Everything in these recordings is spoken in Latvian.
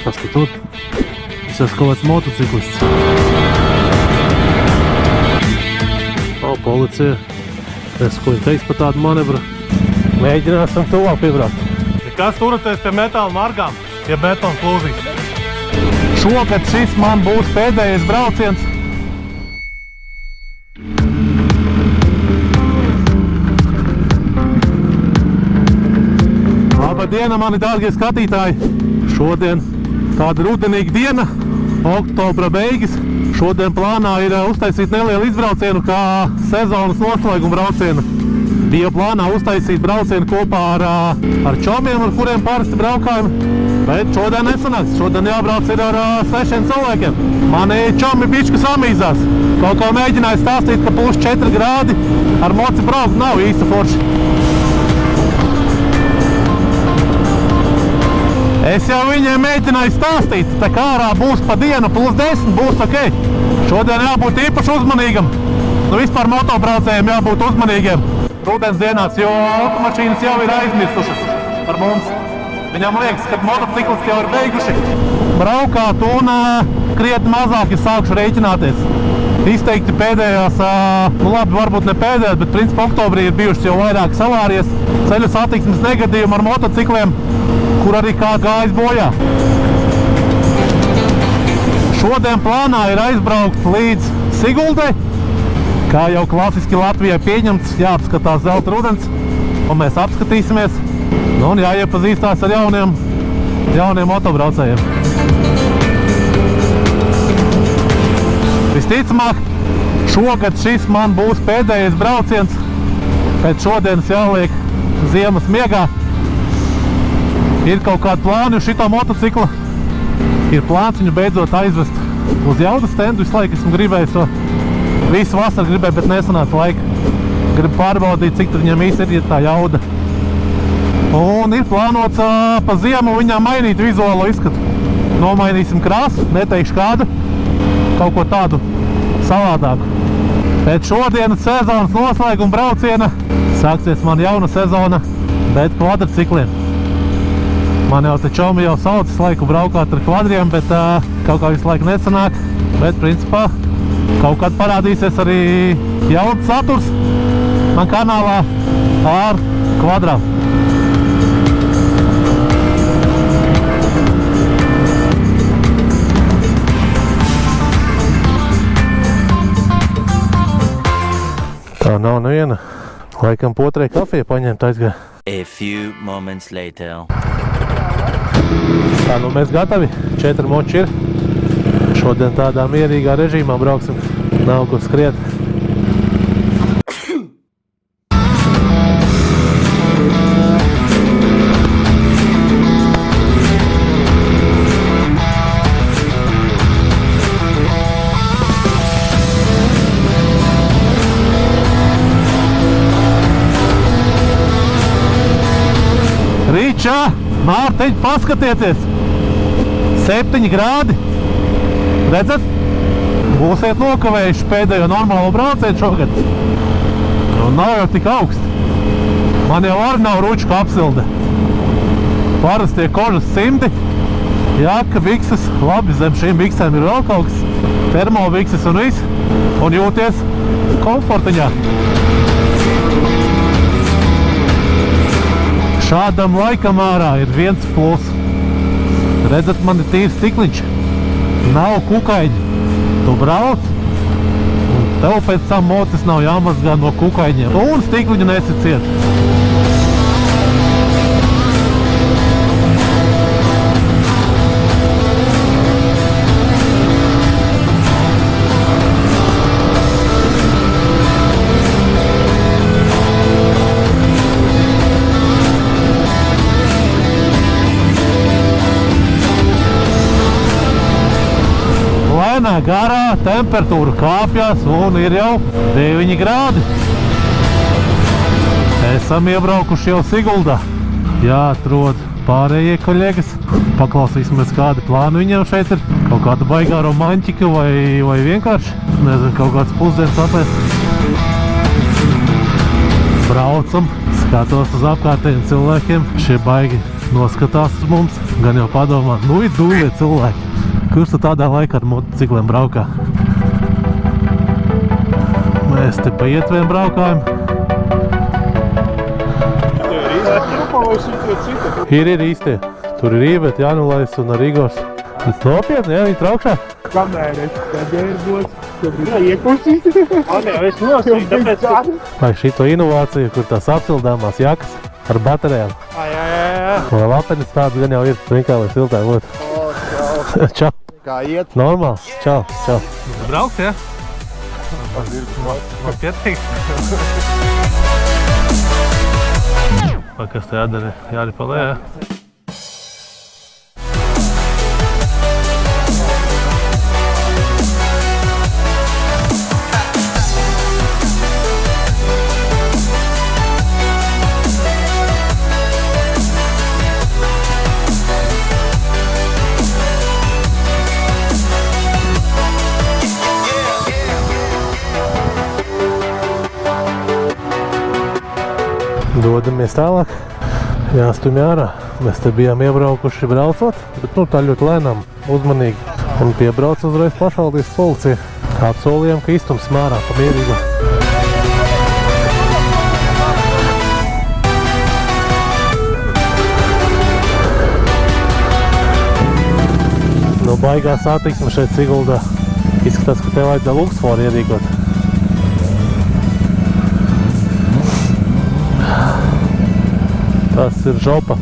Kas tu tur? Es esmu kaut kāds motociklists. O, policija. Es ko viņi teiks par tādu manevru. Mēģināsim tuvāk piebraukt. Kas turaties pie metāla margām, ja betona plūzīs? Šogad šis man būs pēdējais brauciens. Labdiena, mani dārgie skatītāji! Šodien tāda rudenīga diena, oktobra beigas. Šodien plānā ir uztaisīt nelielu izbraucienu kā sezonas noslēguma braucienu. Bija plānā uztaisīt braucienu kopā ar čomiem, ar kuriem parasti braukājam, bet šodien nesanāks. Šodien jābrauc ir ar 6 cilvēkiem. Mani čomi bišķi samīzās. Kaut kā mēģināja stāstīt, ka plus 4 grādi ar moci braukt nav īsta forši. Es jau viņiem mēģināju stāstīt, tā kā ārā būs pa dienu plus 10, būs ok. Šodien jābūt īpaši uzmanīgam. Vispār motobraucējiem jābūt uzmanīgiem rudens dienās, jo automašīnas jau ir aizmirstušas par mums. Viņam liekas, ka motociklisti jau ir beiguši braukāt un krietni mazāk ir sākuši rēķināties. Izteikti pēdējās, labi, varbūt ne pēdējās, bet principā oktobrī ir bijušas jau vairākas avārijas, ceļu satiksmes negadījumi ar motocikliem, kur arī kāds gājis bojā. Šodien plānā ir aizbraukt līdz Siguldai. Kā jau klasiski Latvijai pieņemts, jāapskatās zelta rudens, un mēs apskatīsimies. Un jāiepazīstās ar jauniem motobraucējiem. Visticamāk, šogad šis man būs pēdējais brauciens. Pēc šodienas jāliek ziemas miegā. Ir kaut kādi plāni uz šito motocikla. Ir plāns viņu beidzot aizvest uz jaudas stendu. Visu laiku esmu gribējis to. Visu vasaru gribēju, bet nesanāca laika. Gribu pārbaudīt, cik tur viņam īsti ir tā jauda. Un ir plānots pa ziemu viņām mainīt vizuālo izskatu. Nomainīsim krāsu, neteikšu kādu. Kaut ko tādu savādāku. Pēc šodienas sezonas noslēguma brauciena sāksies man jauna sezona, bet kvadricikliem. Man jau te čomi jau saucas laiku braukāt ar kvadriem, bet kaut kā visu laiku nesanāk. Bet principā kaut kad parādīsies arī jauns saturs man kanālā ar kvadrām. Tā nav neviena. Laikam potrai kafiju paņemt aizgāja. A few moments later. Tā, nu mēs gatavi. 4 moči ir. Šodien tādā mierīgā režīmā brauksim. Nav kur skriet. Rīčā, Mārtiņ, paskatieties! 7 grādi! Redzat? Būsiet nokavējuši pēdējo normālo braucienu šogad. Un nav jau tik augsti. Man jau arī nav ruču apsilde. Parastie kožas cimdi, jaka, vikses. Labi, zem šīm viksēm ir vēl kaut kas. Termovikses un viss. Un jūties komfortiņā. Šādam laikam ārā ir viens plus. Redzat, man ir tīrs stikliņš. Nav kukaiņi. Tu brauc, un tev pēc tam mocis nav jāmazgā no kukaiņiem. Un stikliņu nesi ciet. Garā temperatūra kāpjas un ir jau 9 grādi. Esam iebraukuši jau Siguldā. Jāatrod pārējie koļegas. Paklausīsimies, kādi plāni viņiem šeit ir. Kaut kāda baigā romantika vai vienkārši, nezinu, kaut kāds pusdienas atliest. Braucam, skatos uz apkārtējiem cilvēkiem. Šie baigi noskatās uz mums, gan jau padomā, nu ir dūlie cilvēki, kurš tad tādā laikā ar motocikliem braukā. Mēs te pa ietviem braukājam. Ir īstie. Tur ir Ībet, Janulais un ar Igors. Nopietni, jā, viņi traukšā? Kamēr tad ir būs, tad ir iekusīt. Nē, es nosīju, tāpēc... Vai šito inovāciju, kur tās apsildāmās jakas ar baterijām. Jā. Vai lapenis tāds gan jau ir, vienkārši lai siltā būtu. Čau. Kā iet? Normāls. Čau. Brauks, jā? Man pietiek. Vai kas te jādara? Jāri palē, jā? Dodamies tālāk, jāstumj ārā. Mēs te bijām iebraukuši braucot, bet tā ļoti lēnām, uzmanīgi. Un piebrauc uzreiz pašvaldības policija. Apsolījām, ka iztumsim ārā pa mierīgu. Baigā satiksme šeit Siguldā. Izskatās, ka tev vajadzēja Luxforu ierīkot. Tas ir žopa.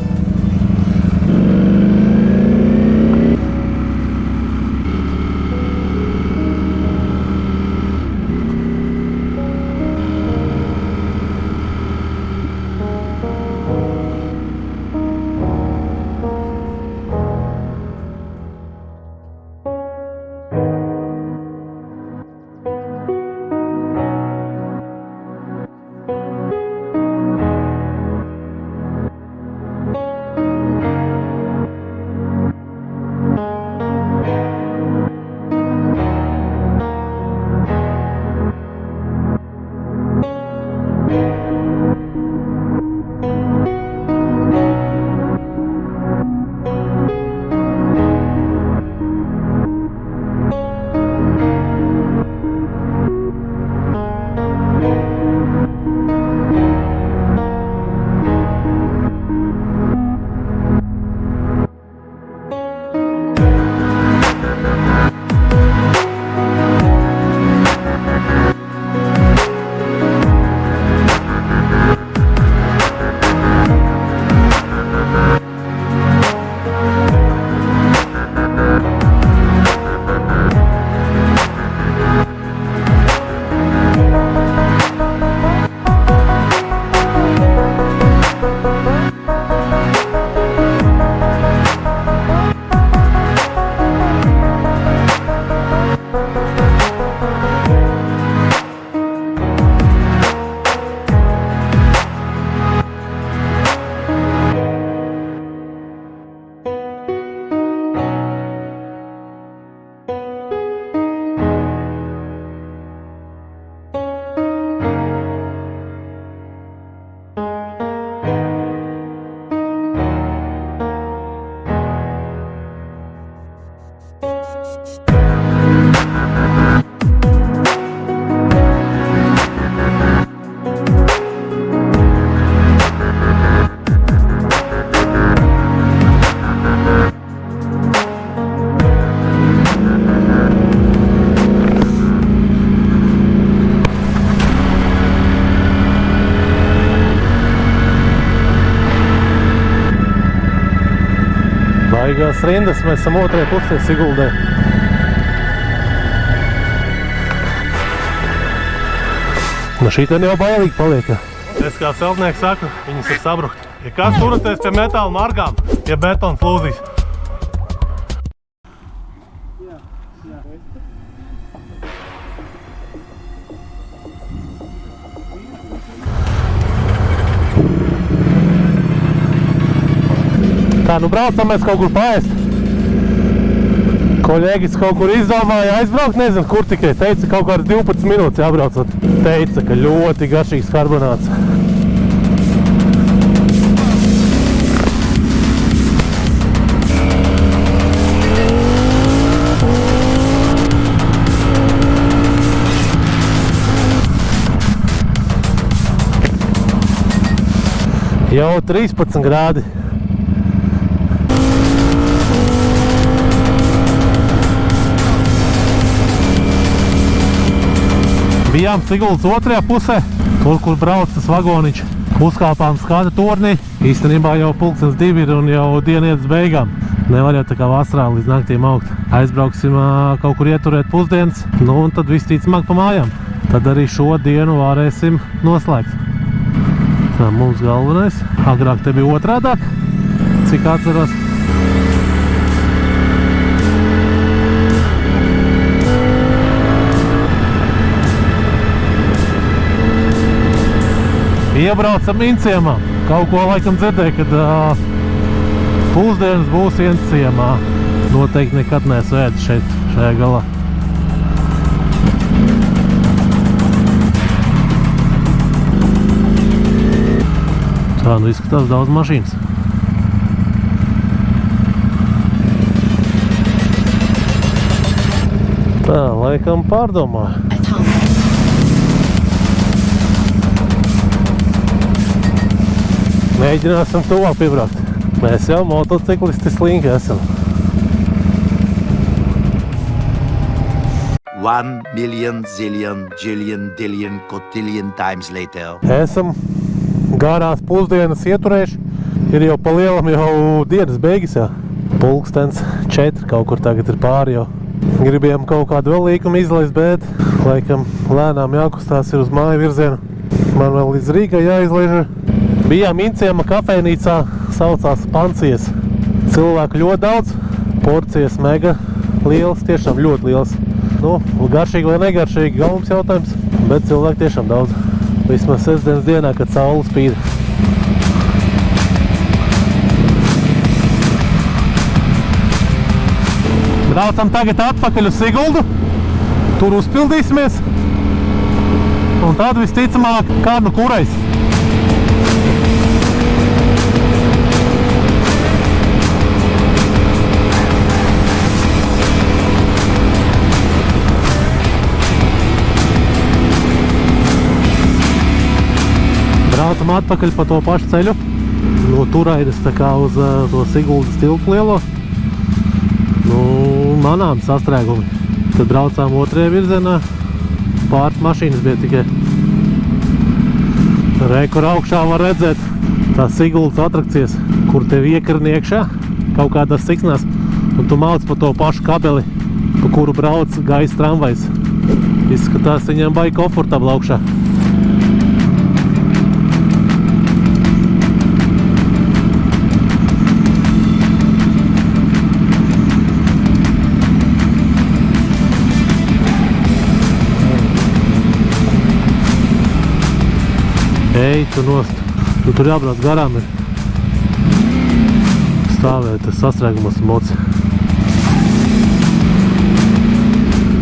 Baigās rindas, mēs esam otrajā pusē Siguldē. Nu šī ten jau bailīgi paliek. Es kā celtnieks saku, viņas ir sabrukt. Ja kas turaties pie metāla margām, ja betons lūzīs. Tā, nu braucam mēs kaut kur paēst. Koļēgis kaut kur izdomāja aizbraukt, nezinu, kur tikai. Teica, kaut kāds 12 minūtes jābraucot. Teica, ka ļoti garšīgs karbonāts. Jau 13 grādi. Bijām Siguldas otrajā pusē, tur, kur brauc tas vagoniņš. Uzkāpām skata tornī. Īstenībā jau 1:02 ir un jau diena iet uz beigām. Nevar jau tā kā vasarā līdz naktīm augt. Aizbrauksim kaut kur ieturēt pusdienas, nu un tad viss ticamāk pa mājām. Tad arī šo dienu varēsim noslēgt. Tā mums galvenais. Agrāk te bija otrādāk, cik atceros. Iebraucam Inciemā. Kaut ko laikam dzirdēju, kad pusdienas būs Inciemā. Noteikti nekad neesmu ēdis šajā galā. Tā nu izskatās daudz mašīnas. Tā, laikam pārdomāju. Mēģināsim tuvāk piebraukt. Mēs jau motociklisti slinki esam. 1,000,000 zillion, jillion, dillion, cotillion times later. Esam garās pusdienas ieturējuši. Ir jau pa lielam jau dienas beigas, jā. Pulkstens 4 kaut kur tagad ir pāri jau. Gribējām kaut kādu vēl līkumu izlaist, bet laikam lēnām jākustās ir uz māju virzienu. Man vēl līdz Rīgai jāizlaiž. Bijām Inciema kafejnīcā, saucās Pancijas. Cilvēku ļoti daudz, porcijas mega liels, tiešām ļoti liels. Nu, garšīgi vai negaršīgi, galvums jautājums, bet cilvēku tiešām daudz. Vismaz sestdienas dienā, kad saule spīd. Braucam tagad atpakaļ uz Siguldu, tur uzpildīsimies, un tad visticamāk kā nu kurais. Braucam atpakaļ pa to pašu ceļu, no Turaidas tā kā uz to Siguldas tilpu lielo. Nu, manām sastrēgumi. Tad braucām otrajā virzienā, pāris mašīnas bija tikai. Re, kur augšā var redzēt tās Siguldas atrakcijas, kur tevi iekarni iekšā, kaut kādās siksnās, un tu mauc pa to pašu kabeli, pa kuru brauc gaisa tramvajs. Izskatās viņam baigi komfortabli augšā. Ej, tu nost. Tu tur jābrauc garām ir. Stāvēt sastrēgumos moci.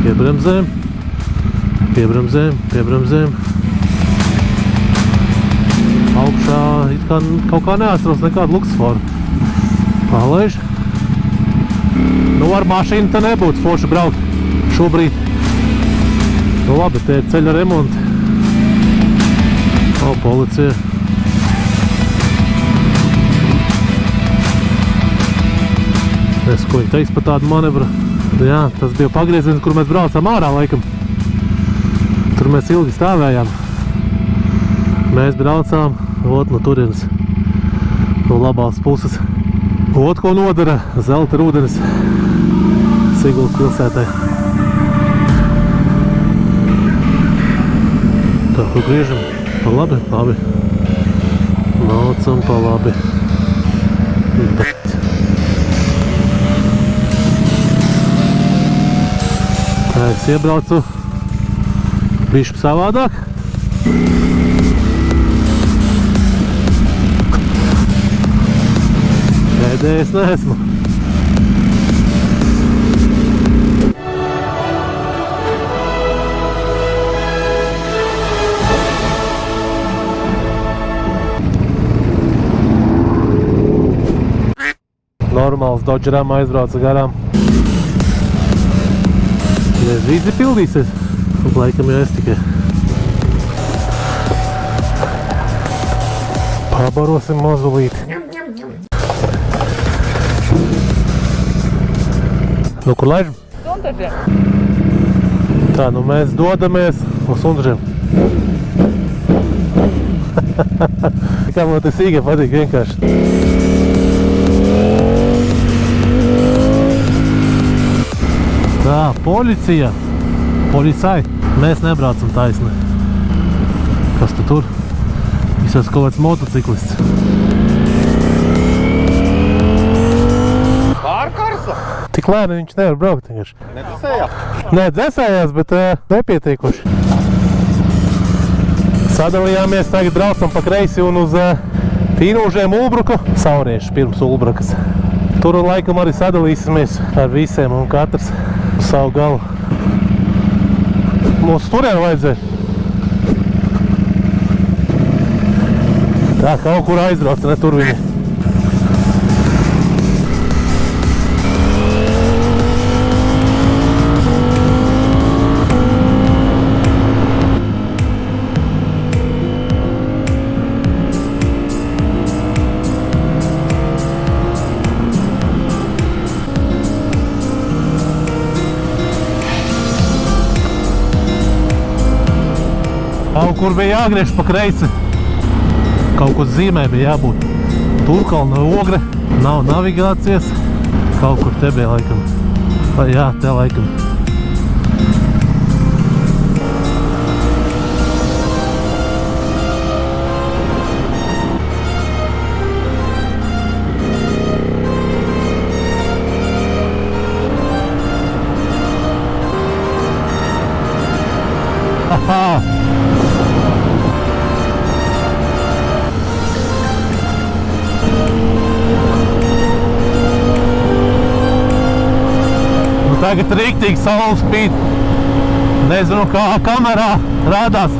Piebremzēm. Piebremzēm, piebremzēm. Augšā it kā kaut kā neatceros nekādu luksusforu. Palaiž. Nu, ar mašīnu te nebūtu forši braukt šobrīd. Nu, labi, te ir ceļa remonti. O, policija. Es ko viņi teiks par tādu manevru. Jā, tas bija pagrieziens, kur mēs braucām ārā laikam. Tur mēs ilgi stāvējām. Mēs braucām, ot, no turienes, no labās puses. Ot, ko nodara zelta rūdenis Siguldas pilsētai. Tā, ko griežam. Pa labi, labi. Nācam pa labi. Tā es iebraucu bišķi savādāk. Pēdējais neesmu. Normāls Dodgeram aizbrauca garām. Mēs visi pildīsies. Laikam jau es tikai. Pa Pabarosim mazulīti. Nu, kur laižam? Sundažiem. Tā, nu mēs dodamies uz Sundažiem. Kā man tas īga patīk vienkārši. Tā, policija. Policai. Mēs nebraucam taisni. Kas tu tur? Visas kaut kāds motociklists. Pārkarsa? Tik lēni viņš nevar braukt vienkārši. Netisējās? Nē, dzēsējās, bet nepietiekuši. Sadalījāmies, tagad braucam pa kreisi un uz Tīnūžiem Ulbruku. Saurieši pirms Ulbrukas. Tur laikam arī sadalīsimies ar visiem un katrs uz savu galu. Mums turien vajadzēja. Tā, kaut kur aizbraukt, ne tur viņi. Kaut kur bija jāgriež pa kreisi. Kaut kur zīmē bija jābūt. Turkalna ogre, nav navigācijas. Kaut kur te bija laikam. Vai jā, te laikam. Aha! Tagad riktīgi saule spīd. Nezinu, kā kamerā rādās,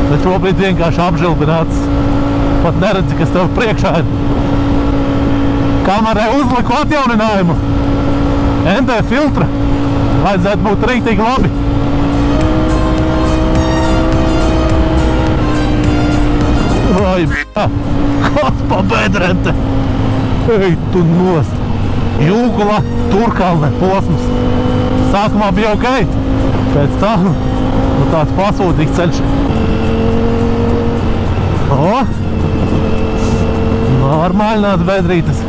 bet šobrīd vienkārši apžilbināts. Pat neredzi, kas tev priekšā ir. Kamerai uzliku atjauninājumu. ND filtra. Vajadzētu būt riktīgi labi. Vai, kas pa bedrente? Ej, tu nost. Jūgula, Turkalne posms. Sākumā bija ok, pēc tam nu tāds pasūdīgs ceļš. O! Normāļnās bedrītes.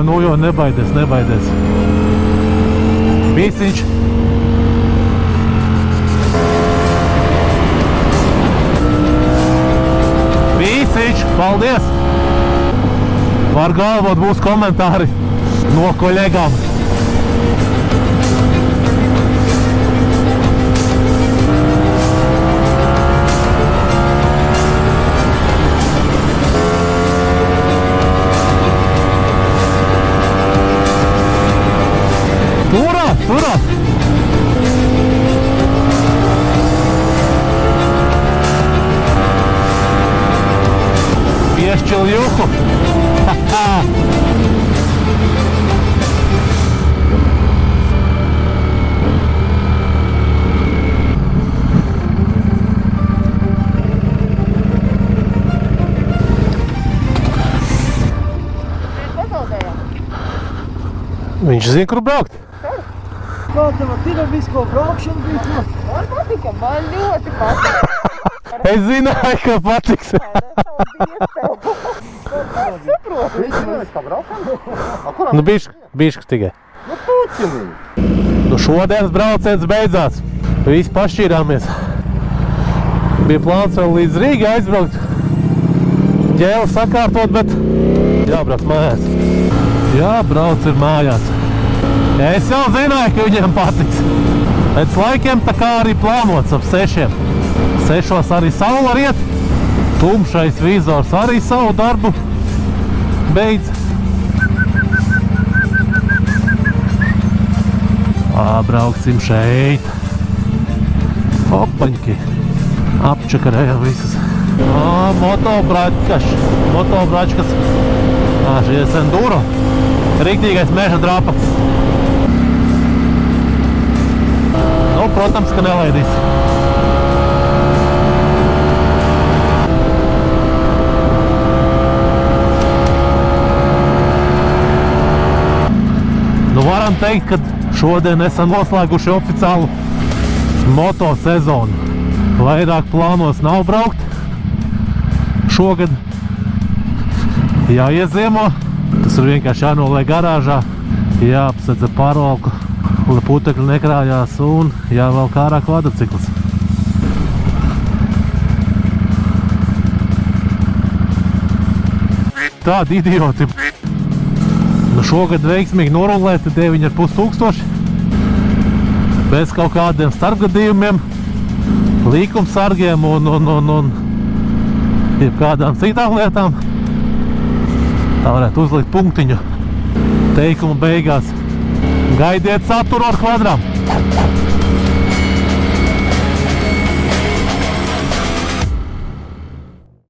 Nu jau, nebaidies. Bīsiņš. Bīsiņš, paldies! Var galvot būs komentāri no koļegām. Turā! Piešķil juhu! Viņš zina, kur braukt. Kā tev ar dinamisko braukšanu bija? Man patika, man ļoti patika. Es zināju, ka patiks. Nu, bišķi tikai. Nu, puķinī. Nu, šodienas brauciens beidzās. Visi pašķīrāmies. Bija plāns vēl līdz Rīgai aizbraukt. Ģēli sakārtot, bet jābrauc mājās. Jābrauc ir mājās. Es jau zināju, ka viņiem patiks. Pēc laikiem tā kā arī plānots ap 6. 6 arī saula riet. Tumšais vizors arī savu darbu beidz. Brauksim šeit. Opaņki. Apčakarējam visas. Motobračkas. Šies enduro. Rīktīgais meža drāpaks. Nu, protams, ka nelaidīs. Nu, varam teikt, ka šodien esam noslēguši oficiālu moto sezonu. Vairāk plānos nav braukt. Šogad jāieziemo. Tas ir vienkārši jānoliek garāžā, jāapsedz ar pārvalku, lai putekļi nekrājās un jāvelk ārā kvadricikls. Tādi idioti. Nu, šogad veiksmīgi norulēti 9,5 bez kaut kādiem starpgadījumiem, līkumsargiem un jebkādām citām lietām. Tā varētu uzlikt punktiņu teikuma beigās. Gaidiet saturu ar kvadrām!